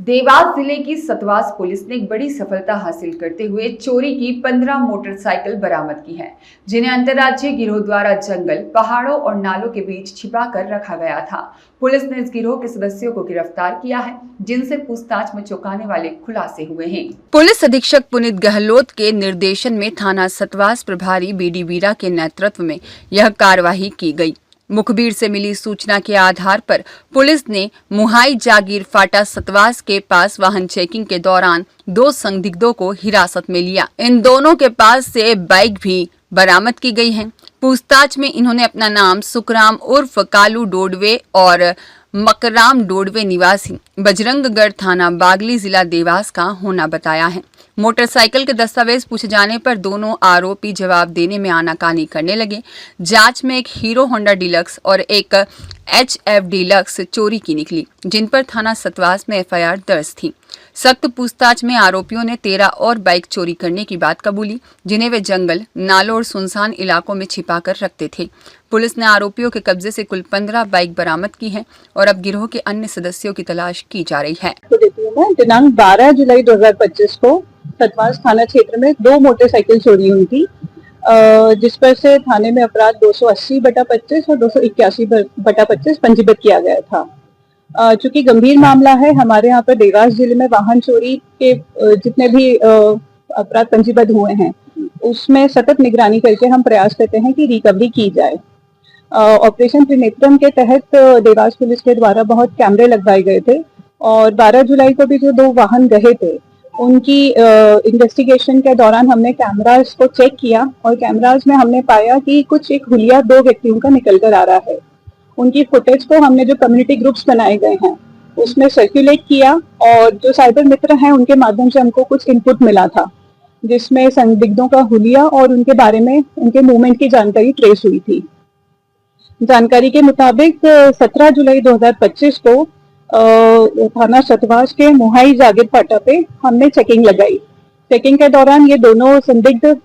देवास जिले की सतवास पुलिस ने एक बड़ी सफलता हासिल करते हुए चोरी की 15 मोटरसाइकिल बरामद की है, जिन्हें अंतर्राज्यीय गिरोह द्वारा जंगल, पहाड़ों और नालों के बीच छिपा कर रखा गया था। पुलिस ने इस गिरोह के सदस्यों को गिरफ्तार किया है, जिनसे पूछताछ में चौंकाने वाले खुलासे हुए हैं। पुलिस अधीक्षक पुनीत गहलोत के निर्देशन में थाना सतवास प्रभारी बीडी वीरा के नेतृत्व में यह कार्यवाही की गई। मुखबिर से मिली सूचना के आधार पर पुलिस ने मुहाई जागीर फाटा सतवास के पास वाहन चेकिंग के दौरान 2 संदिग्धों को हिरासत में लिया। इन दोनों के पास से बाइक भी बरामद की गई है। पूछताछ में इन्होंने अपना नाम सुखराम उर्फ कालू डोडवे और मकराम डोडवे निवासी बजरंगगढ़ थाना बागली जिला देवास का होना बताया है। मोटरसाइकिल के दस्तावेज पूछे जाने पर दोनों आरोपी जवाब देने में आनाकानी करने लगे। जांच में एक हीरो होंडा डिलक्स और एक HF डिलक्स चोरी की निकली, जिन पर थाना सतवास में FIR दर्ज थी। सख्त पूछताछ में आरोपियों ने 13 और बाइक चोरी करने की बात कबूली, जिन्हें वे जंगल, नालों और सुनसान इलाकों में छिपा कर रखते थे। पुलिस ने आरोपियों के कब्जे से कुल 15 बाइक बरामद की है और अब गिरोह के अन्य सदस्यों की तलाश की जा रही है। दिनांक 12 जुलाई 2025 को सतवास थाना क्षेत्र में 2 मोटरसाइकिल चोरी हुई थी, जिस पर से थाने में अपराध 280/25 और 281/25 पंजीबद्ध किया गया था। चूंकि गंभीर मामला है, हमारे यहाँ पर देवास जिले में वाहन चोरी के जितने भी अपराध पंजीबद्ध हुए हैं, उसमें सतत निगरानी करके हम प्रयास करते हैं कि रिकवरी की जाए। ऑपरेशन त्रिनेत्रम के तहत देवास पुलिस के द्वारा बहुत कैमरे लगवाए गए थे और 12 जुलाई को भी जो 2 वाहन गए थे, उनकी इन्वेस्टिगेशन के दौरान हमने कैमरास को चेक किया और कैमरास में हमने पाया कि कुछ एक हुलिया 2 व्यक्तियों का निकल कर आ रहा है। उनकी फुटेज को हमने जो कम्युनिटी ग्रुप्स बनाए गए हैं उसमें सर्कुलेट किया और जो साइबर मित्र हैं उनके माध्यम से हमको कुछ इनपुट मिला था, जिसमें संदिग्धों का हुलिया और उनके बारे में उनके मूवमेंट की जानकारी ट्रेस हुई थी। जानकारी के मुताबिक 17 जुलाई 2025 को थाना सतवास के मुहाई जागीर फाटा पे हमने चेकिंग लगाई। चेकिंग के दौरान ये दोनों संदिग्ध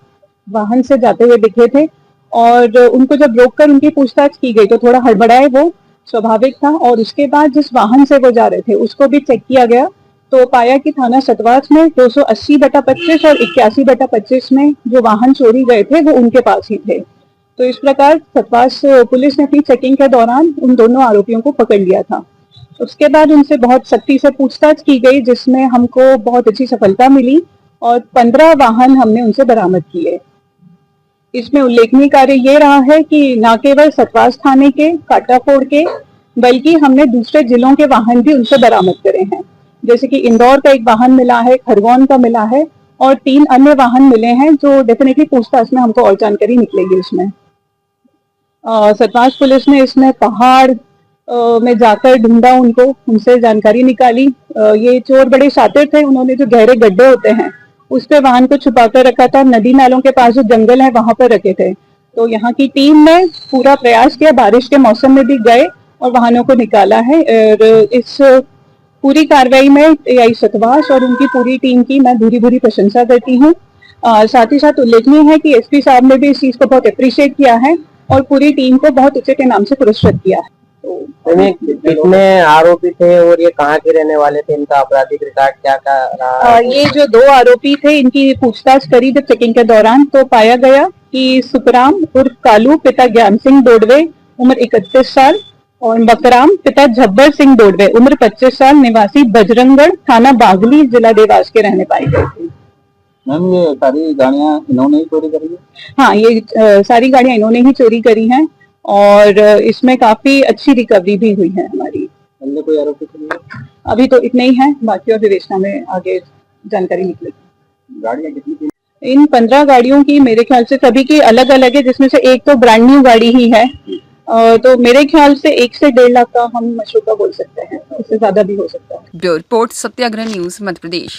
वाहन से जाते हुए दिखे थे और उनको जब रोककर उनकी पूछताछ की गई तो थोड़ा हड़बड़ाए, वो स्वाभाविक था। और उसके बाद जिस वाहन से वो जा रहे थे उसको भी चेक किया गया तो पाया कि थाना सतवास में 280/25 और 81/25 में जो वाहन चोरी गए थे वो उनके पास ही थे। तो इस प्रकार सतवास पुलिस ने अपनी चेकिंग के दौरान उन दोनों आरोपियों को पकड़ लिया था। उसके बाद उनसे बहुत सख्ती से पूछताछ की गई, जिसमें हमको बहुत अच्छी सफलता मिली और 15 वाहन हमने उनसे बरामद किए। इसमें उल्लेखनीय कार्य ये रहा है कि न केवल सतवास थाने के, काटाफोड़ के, बल्कि हमने दूसरे जिलों के वाहन भी उनसे बरामद करे हैं। जैसे कि इंदौर का एक वाहन मिला है, खरगोन का मिला है और 3 अन्य वाहन मिले हैं जो डेफिनेटली पूछताछ में हमको और जानकारी निकलेगी। उसमें सतवास पुलिस ने इसमें पहाड़ में जाकर ढूंढा, उनसे जानकारी निकाली। ये चोर बड़े शातिर थे, उन्होंने जो गहरे गड्ढे होते हैं उस पे वाहन को छुपा कर रखा था। नदी नालों के पास जो जंगल है वहां पर रखे थे। तो यहाँ की टीम ने पूरा प्रयास किया, बारिश के मौसम में भी गए और वाहनों को निकाला है। और इस पूरी कार्रवाई में AI सतवास और उनकी पूरी टीम की मैं भूरी प्रशंसा करती हूँ। साथ ही साथ उल्लेखनीय है कि SP साहब ने भी इस चीज को बहुत अप्रिशिएट किया है और पूरी टीम को बहुत ऊंचे के नाम से पुरस्कृत किया है। कितने आरोपी थे और ये कहाँ के रहने वाले थे? इनका आपराधिक रिकॉर्ड क्या रहा? ये जो 2 आरोपी थे, इनकी पूछताछ करी जब चेकिंग के दौरान तो पाया गया कि सुखराम उर्फ कालू पिता ज्ञान सिंह डोडवे उम्र 31 साल और मकराम पिता झब्बर सिंह डोडवे उम्र 25 साल निवासी बजरंगगढ़ थाना बागली जिला देवास के रहने पाए गए थे। मैम, ये सारी गाड़ियाँ इन्होंने ही चोरी करी है? हाँ, ये सारी गाड़ियाँ इन्होंने ही चोरी करी हैं और इसमें काफी अच्छी रिकवरी भी हुई है हमारी। अन्य कोई आरोपी तो अभी तो इतने ही हैं, बाकी और विवेचना में आगे जानकारी निकलेगी। गाड़ियाँ कितनी थी? इन 15 गाड़ियों की मेरे ख्याल से सभी की अलग अलग है, जिसमें से एक तो ब्रांड न्यू गाड़ी ही है। तो मेरे ख्याल से 1 से 1.5 लाख का हम मशरूका बोल सकते हैं, उससे ज्यादा भी हो सकता है। ब्यूरो रिपोर्ट, सत्याग्रह न्यूज, मध्य प्रदेश।